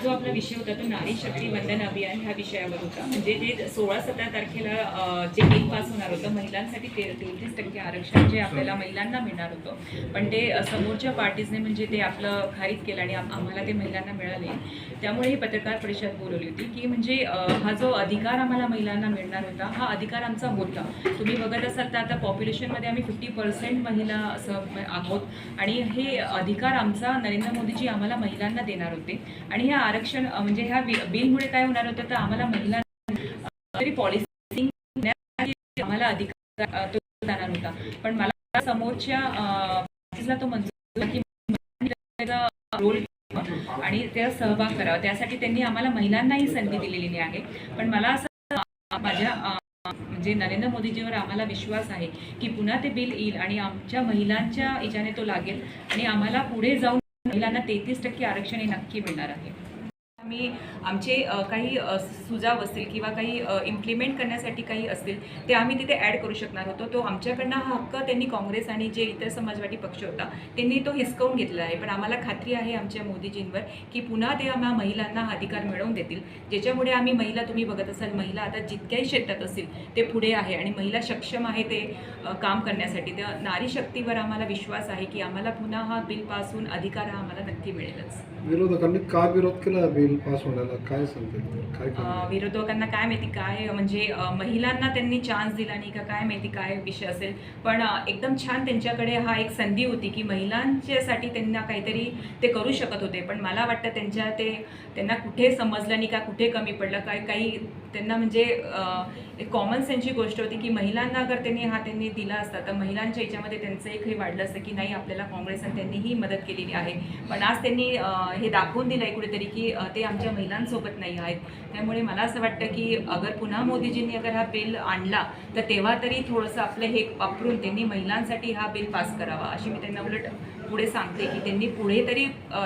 जो आपला विषय होता तो नारी शक्ती वंदन अभियान ह्या विषयावर होता। म्हणजे जे 16-17 तारखेला जे बिल पास होणार होतं महिलांसाठी 33% आरक्षण जे आपल्याला महिलांना मिळणार होतं, पण ते समोरच्या पार्टीजने म्हणजे ते आपलं खारिज केलं आणि आम्हाला ते महिलांना मिळाले। त्यामुळे ही पत्रकार परिषद बोलवली होती की म्हणजे हा जो अधिकार आम्हाला महिलांना मिळणार होता हा अधिकार आमचा होता। तुम्ही बघत असाल तर आता पॉप्युलेशनमध्ये आम्ही 50% महिला असं आहोत आणि हे अधिकार आमचा नरेंद्र मोदीजी आम्हाला महिलांना देणार होते। आणि हे आरक्षण म्हणजे ह्या बिलमुळे काय होणार होतं तर आम्हाला महिलांना तरी पॉलिसी आम्हाला अधिकार तो जाणार होता, पण मला समोरच्या तो मंजूर की रोल आणि त्याचा सहभाग करावा त्यासाठी त्यांनी आम्हाला महिलांनाही संधी दिलेली आहे। पण मला असं माझ्या म्हणजे नरेंद्र मोदीजीवर आम्हाला विश्वास आहे की पुन्हा ते बिल येईल आणि आमच्या महिलांच्या याच्याने तो लागेल आणि आम्हाला पुढे जाऊन महिलांना 33% आरक्षण हे नक्की मिळणार आहे। आम्ही आमचे काही सुझाव असतील किंवा काही इम्प्लिमेंट करण्यासाठी काही असतील ते आम्ही तिथे ॲड करू शकणार होतो। तो आमच्याकडनं हा हक्क त्यांनी काँग्रेस आणि जे इतर समाजवादी पक्ष होता त्यांनी तो हिसकावून घेतला आहे। पण आम्हाला खात्री आहे आमच्या मोदीजींवर की पुन्हा ते आम्हा महिलांना हा अधिकार मिळवून देतील, ज्याच्यामुळे आम्ही महिला तुम्ही बघत असाल महिला आता जितक्याही क्षेत्रात असतील ते पुढे आहे आणि महिला सक्षम आहे ते काम करण्यासाठी। त्या नारी शक्तीवर आम्हाला विश्वास आहे की आम्हाला पुन्हा हा बिल पास होऊन अधिकार हा आम्हाला नक्की मिळेलच। विरोधकांनी का विरोध केला बिल पास होण्याला, काय सांगते काय? विरोधकांना काय माहिती काय म्हणजे महिलांना त्यांनी चान्स दिला नाही का काय माहिती काय विषय असेल, पण एकदम छान त्यांच्याकडे हा एक संधी होती की महिलांच्यासाठी त्यांना काहीतरी ते करू शकत होते। पण मला वाटतं त्यांना कुठे समजलं नाही का कुठे कमी पडलं काय काही त्यांना म्हणजे एक कॉमन सेन्सची गोष्ट होती की महिलांना अगर त्यांनी दिला असता तर महिलांच्या याच्यामध्ये त्यांचं एक हे वाढलं असतं की नाही आपल्याला काँग्रेस आणि त्यांनीही मदत केलेली आहे। पण आज त्यांनी हे दाखवून दिलं आहे कुठेतरी की ते आमच्या महिलांसोबत नाही आहेत। त्यामुळे मला असं वाटतं की अगर पुन्हा मोदीजींनी अगर हा बिल आणला तर तेव्हा तरी थोडंसं आपलं हे वापरून त्यांनी महिलांसाठी हा बिल पास करावा अशी मी त्यांना उलट पुढे सांगते की त्यांनी पुढे तरी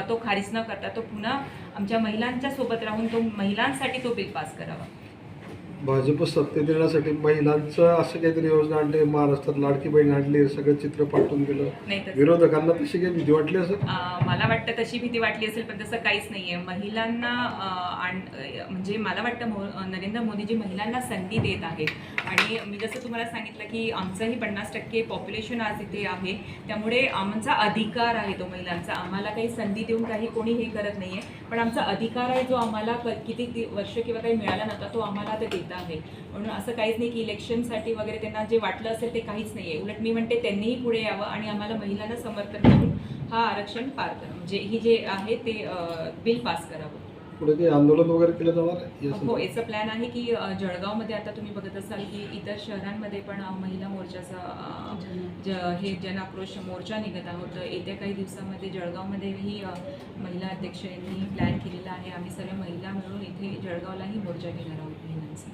तो खारिज न करता तो पुन्हा आमच्या महिलांच्या सोबत राहून तो महिलांसाठी तो बिल पास करावा। भाजप सत्तेत येण्यासाठी महिलांचं असं काहीतरी योजना आणली, महाराष्ट्रात लाडकी बहीण आणली, सगळं चित्र पाठवून गेलं, विरोधकांना तशी काही भीती वाटली असेल? मला वाटतं तशी भीती वाटली असेल पण तसं काहीच नाही आहे। महिलांना म्हणजे मला वाटतं नरेंद्र मोदीजी महिलांना संधी देत आहेत आणि मी जसं तुम्हाला सांगितलं की आमचंही 50% पॉप्युलेशन आज इथे आहे, त्यामुळे आमचा अधिकार आहे तो महिलांचा। आम्हाला काही संधी देऊन काही कोणी हे करत नाही आहे, पण आमचा अधिकार आहे जो आम्हाला किती वर्ष किंवा काही मिळाला नव्हता तो आम्हाला आता देत आहे। म्हणून असं काहीच नाही की इलेक्शनसाठी वगैरे त्यांना जे वाटलं असेल ते काहीच नाही आहे। उलट मी म्हणते त्यांनीही पुढे यावं आणि आम्हाला महिलांना समर्थन करून हा आरक्षण पार करा म्हणजे ही जे आहे ते बिल पास करावं। पुढे काही आंदोलन वगैरे केलं जाणार आहे? हो, याचा प्लॅन आहे की जळगावमध्ये आता तुम्ही बघत असाल की इतर शहरांमध्ये पण महिला मोर्चाचा हे जनाक्रोश मोर्चा निघत आहोत। येत्या काही दिवसामध्ये जळगावमध्येही महिला अध्यक्ष यांनी प्लॅन केलेला आहे। आम्ही सर्व महिला मिळून इथे जळगावलाही मोर्चा घेणार आहोत महिलांचा।